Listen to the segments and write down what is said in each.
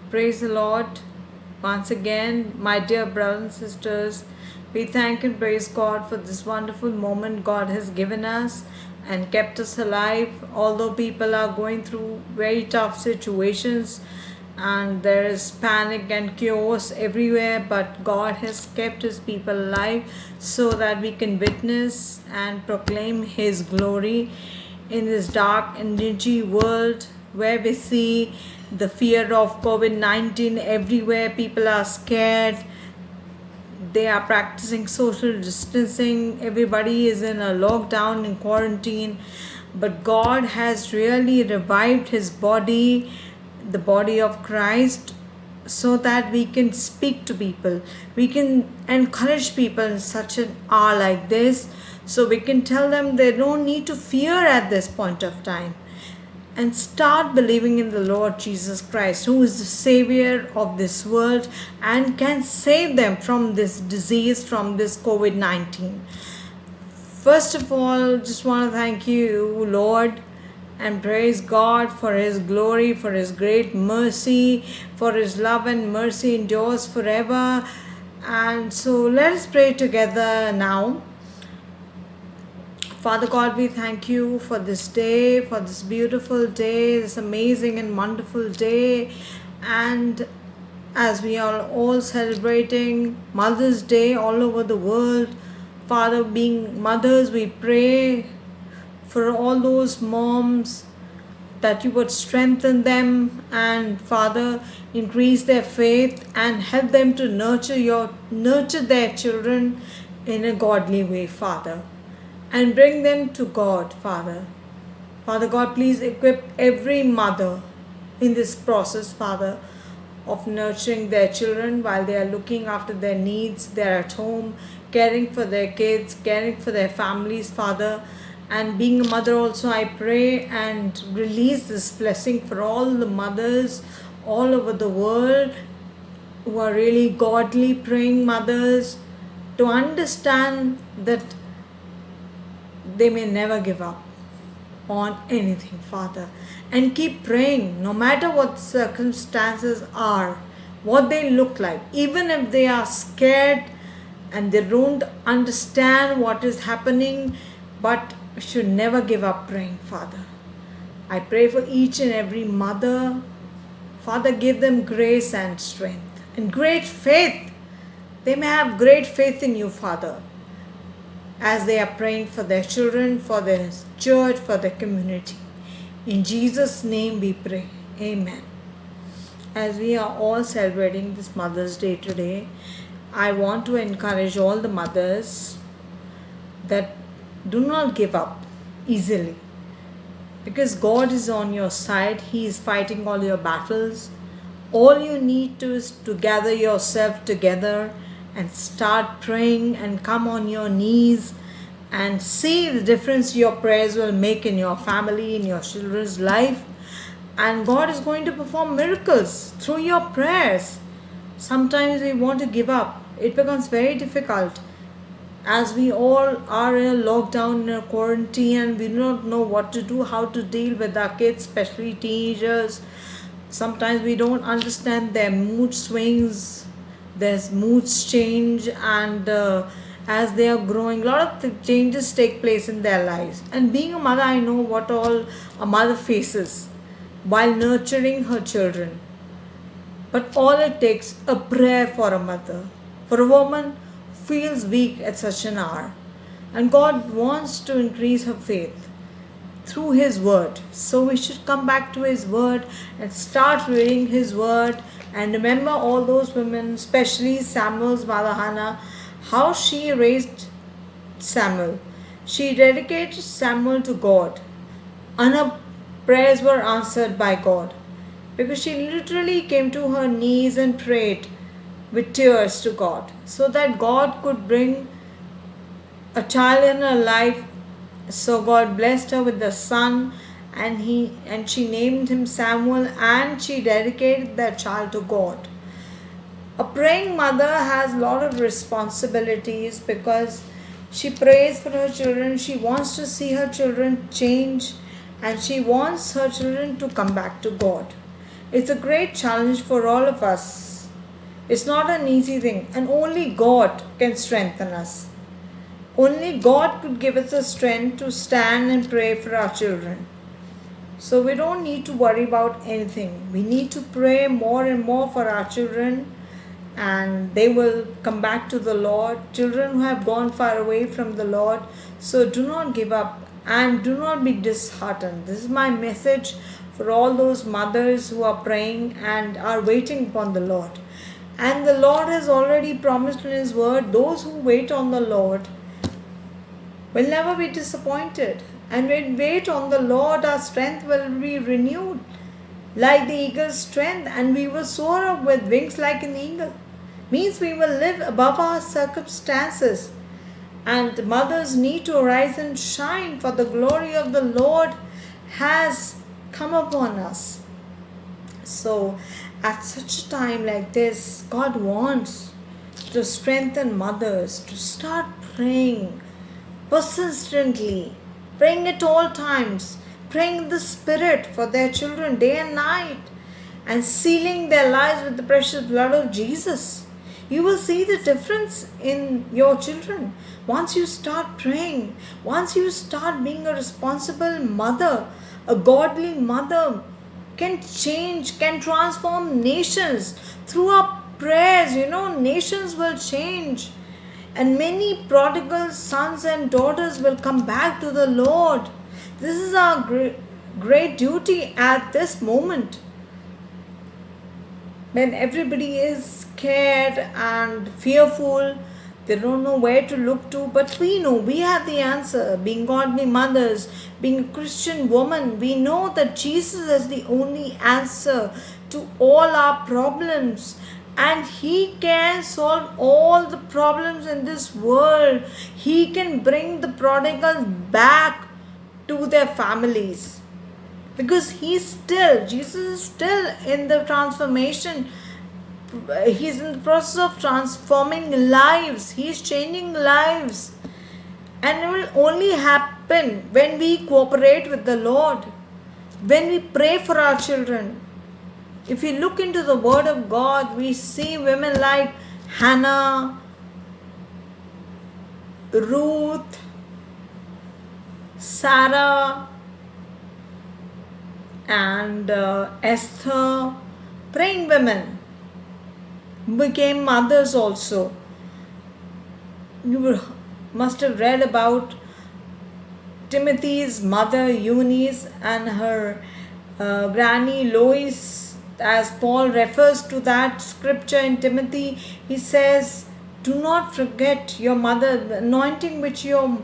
Praise the Lord. Once again, my dear brothers and sisters, we thank and praise God for this wonderful moment God has given us and kept us alive. Although people are going through very tough situations and there is panic and chaos everywhere, but God has kept His people alive so that we can witness and proclaim His glory in this dark and dingy world where we see the fear of COVID 19 everywhere. People are scared, they are practicing social distancing, everybody is in a lockdown in quarantine. But God has really revived His body, the body of Christ, so that we can speak to people, we can encourage people in such an hour like this, so we can tell them they don't need to fear at this point of time, and start believing in the Lord Jesus Christ, who is the Savior of this world and can save them from this disease, from this COVID 19. First of all, just want to thank you, Lord, and praise God for His glory, for His great mercy, for His love and mercy endures forever. And so let us pray together now. Father God, we thank you for this day, for this beautiful day, this amazing and wonderful day. And as we are all celebrating Mother's Day all over the world, Father, being mothers, we pray for all those moms that you would strengthen them and, Father, increase their faith and help them to nurture their children in a godly way, Father, and bring them to God, Father. Father God, please equip every mother in this process, Father, of nurturing their children while they are looking after their needs. They're at home, caring for their kids, caring for their families, Father. And being a mother also, I pray and release this blessing for all the mothers all over the world who are really godly praying mothers, to understand that they may never give up on anything, Father, and keep praying no matter what circumstances are, what they look like, even if they are scared and they don't understand what is happening, but should never give up praying, Father. I pray for each and every mother. Father, give them grace and strength and great faith. They may have great faith in you, Father, as they are praying for their children, for their church, for their community. In Jesus' name we pray. Amen. As we are all celebrating this Mother's Day today, I want to encourage all the mothers that do not give up easily, because God is on your side. He is fighting all your battles. All you need to is to gather yourself together and start praying and come on your knees and see the difference your prayers will make in your family, in your children's life. And God is going to perform miracles through your prayers. Sometimes we want to give up. It becomes very difficult as we all are in a lockdown, in a quarantine, and we do not know what to do, how to deal with our kids, especially teenagers. Sometimes we don't understand their mood swings, their moods change, and as they are growing, a lot of changes take place in their lives. And being a mother, I know what all a mother faces while nurturing her children. But all it takes a prayer for a mother, for a woman who feels weak at such an hour. And God wants to increase her faith through His Word. So we should come back to His Word and start reading His Word. And remember all those women, especially Samuel's mother Hannah, how she raised Samuel. She dedicated Samuel to God, and her prayers were answered by God, because she literally came to her knees and prayed with tears to God, so that God could bring a child in her life. So God blessed her with the son, and she named him Samuel, and she dedicated that child to God. A praying mother has a lot of responsibilities because she prays for her children. She wants to see her children change, and she wants her children to come back to God. It's a great challenge for all of us. It's not an easy thing, and only God can strengthen us. Only God could give us the strength to stand and pray for our children. So we don't need to worry about anything. We need to pray more and more for our children, and they will come back to the Lord. Children who have gone far away from the Lord. So do not give up and do not be disheartened. This is my message for all those mothers who are praying and are waiting upon the Lord. And the Lord has already promised in His word, those who wait on the Lord will never be disappointed. And when we wait on the Lord, our strength will be renewed like the eagle's strength, and we will soar up with wings like an eagle. Means we will live above our circumstances. And mothers need to arise and shine, for the glory of the Lord has come upon us. So at such a time like this, God wants to strengthen mothers to start praying persistently, praying at all times, praying in the Spirit for their children day and night, and sealing their lives with the precious blood of Jesus. You will see the difference in your children once you start praying, once you start being a responsible mother. A godly mother can change, can transform nations through our prayers. Nations will change, and many prodigal sons and daughters will come back to the Lord. This is our great duty at this moment, when everybody is scared and fearful. They don't know where to look to, but we know we have the answer. Being godly mothers, being a Christian woman, we know that Jesus is the only answer to all our problems, and He can solve all the problems in this world. He can bring the prodigals back to their families, because Jesus is still in the transformation. He's in the process of transforming lives. He's changing lives. And it will only happen when we cooperate with the Lord, when we pray for our children. If we look into the Word of God, we see women like Hannah, Ruth, Sarah, and Esther, praying women, became mothers also. You must have read about Timothy's mother Eunice and her granny Lois. As Paul refers to that scripture in Timothy, he says, do not forget your mother, the anointing which your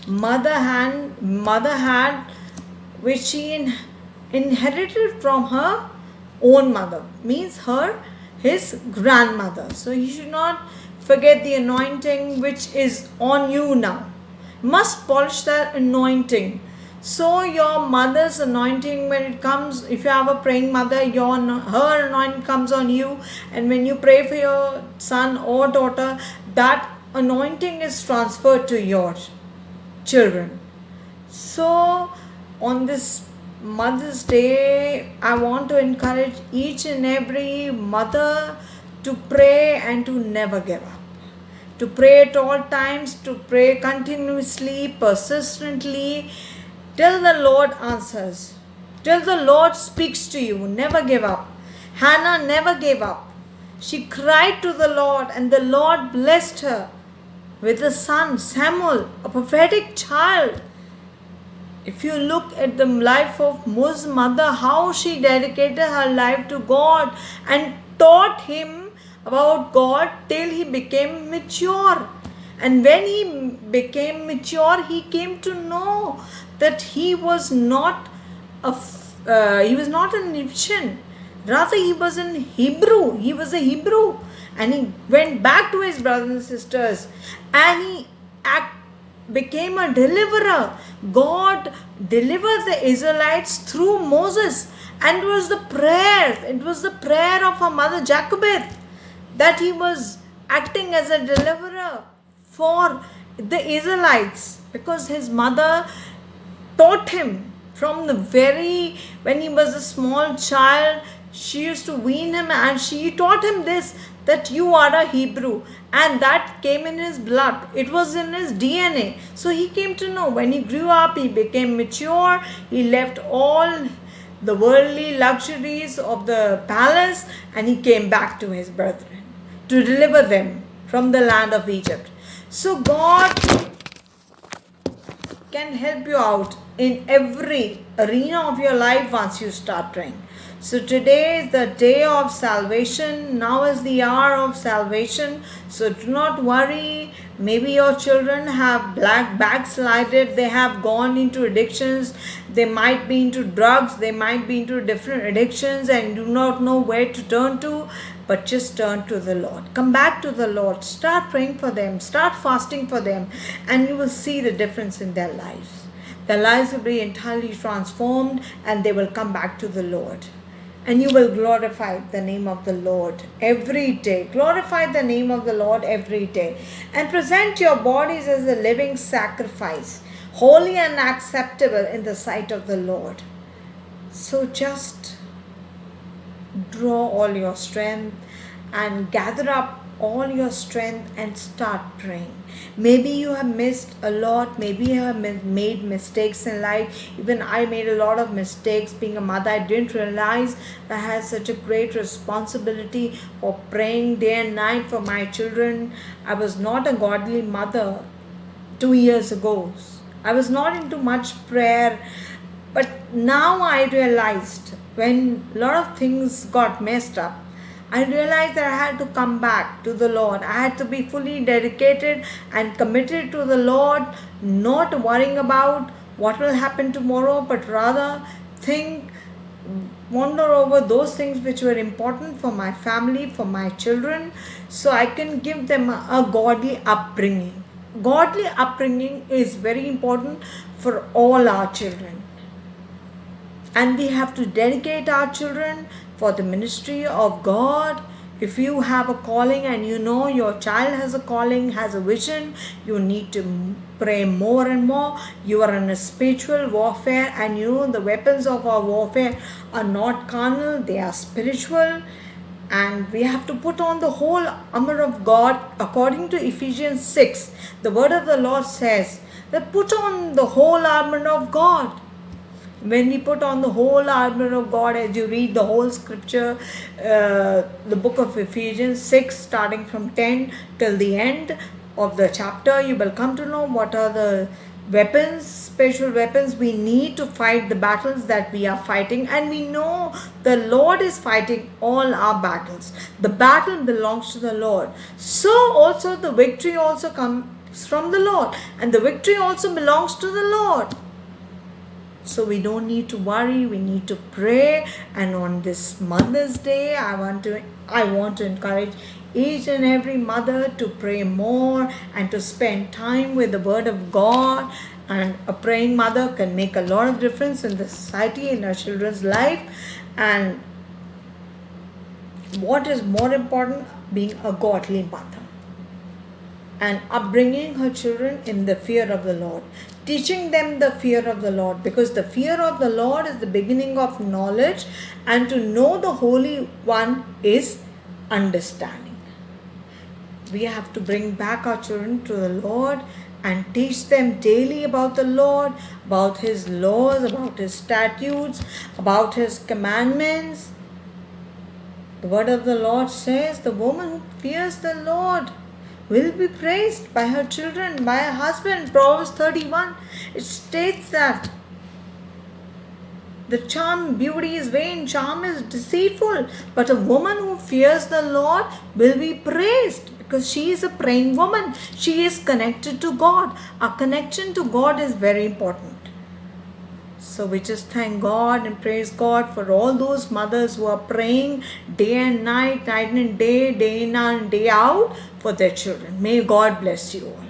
mother had, which she inherited from her own mother, means his grandmother. So you should not forget the anointing which is on you now. Must polish that anointing. So your mother's anointing, when it comes, if you have a praying mother, her anointing comes on you, and when you pray for your son or daughter, that anointing is transferred to your children. So on this Mother's Day, I want to encourage each and every mother to pray and to never give up. To pray at all times, to pray continuously, persistently, till the Lord answers, till the Lord speaks to you. Never give up. Hannah never gave up. She cried to the Lord, and the Lord blessed her with a son, Samuel, a prophetic child. If you look at the life of Moses' mother, how she dedicated her life to God and taught him about God till he became mature. And when he became mature, he came to know that he was not an Egyptian. Rather, he was an Hebrew. He was a Hebrew. And he went back to his brothers and sisters, and he became a deliverer. God delivered the Israelites through Moses, and it was the prayer of her mother Jochebed, that he was acting as a deliverer for the Israelites, because his mother taught him from when he was a small child She used to wean him, and she taught him this, that you are a Hebrew, and that came in his blood. It was in his DNA. So he came to know. When he grew up, he became mature. He left all the worldly luxuries of the palace, and he came back to his brethren to deliver them from the land of Egypt. So God can help you out in every arena of your life once you start praying. So today is the day of salvation. Now is the hour of salvation. So do not worry. Maybe your children have backslided. They have gone into addictions. They might be into drugs. They might be into different addictions and do not know where to turn to. But just turn to the Lord. Come back to the Lord. Start praying for them. Start fasting for them. And you will see the difference in their lives. Their lives will be entirely transformed, and they will come back to the Lord. And you will glorify the name of the Lord every day. Glorify the name of the Lord every day. And present your bodies as a living sacrifice, holy and acceptable in the sight of the Lord. So just draw all your strength and gather up all your strength and start praying. Maybe you have missed a lot. Maybe you have made mistakes in life. Even I made a lot of mistakes. Being a mother, I didn't realize I had such a great responsibility for praying day and night for my children. I was not a godly mother 2 years ago. I was not into much prayer. But now I realized when a lot of things got messed up, I realized that I had to come back to the Lord. I had to be fully dedicated and committed to the Lord, not worrying about what will happen tomorrow, but rather wonder over those things which were important for my family, for my children, so I can give them a godly upbringing. Godly upbringing is very important for all our children. And we have to dedicate our children for the ministry of God. If you have a calling and you know your child has a calling, has a vision, you need to pray more and more. You are in a spiritual warfare, and you know the weapons of our warfare are not carnal, they are spiritual. And we have to put on the whole armor of God according to Ephesians 6. The word of the Lord says that put on the whole armor of God. When we put on the whole armor of God, as you read the whole scripture, the book of Ephesians 6, starting from 10 till the end of the chapter, you will come to know what are the weapons, spiritual weapons we need to fight the battles that we are fighting. And we know the Lord is fighting all our battles. The battle belongs to the Lord. So also the victory also comes from the Lord, and the victory also belongs to the Lord. So we don't need to worry, we need to pray. And on this Mother's Day, I want to encourage each and every mother to pray more and to spend time with the Word of God. And a praying mother can make a lot of difference in the society, in her children's life. And what is more important? Being a godly mother and upbringing her children in the fear of the Lord, teaching them the fear of the Lord, because the fear of the Lord is the beginning of knowledge, and to know the Holy One is understanding. We have to bring back our children to the Lord and teach them daily about the Lord, about His laws, about His statutes, about His commandments. The word of the Lord says, the woman who fears the Lord will be praised by her children, by her husband. Proverbs 31, it states that the beauty is vain, charm is deceitful, but a woman who fears the Lord will be praised, because she is a praying woman. She is connected to God. Our connection to God is very important. So we just thank God and praise God for all those mothers who are praying day and night, night and day in and day out for their children. May God bless you all.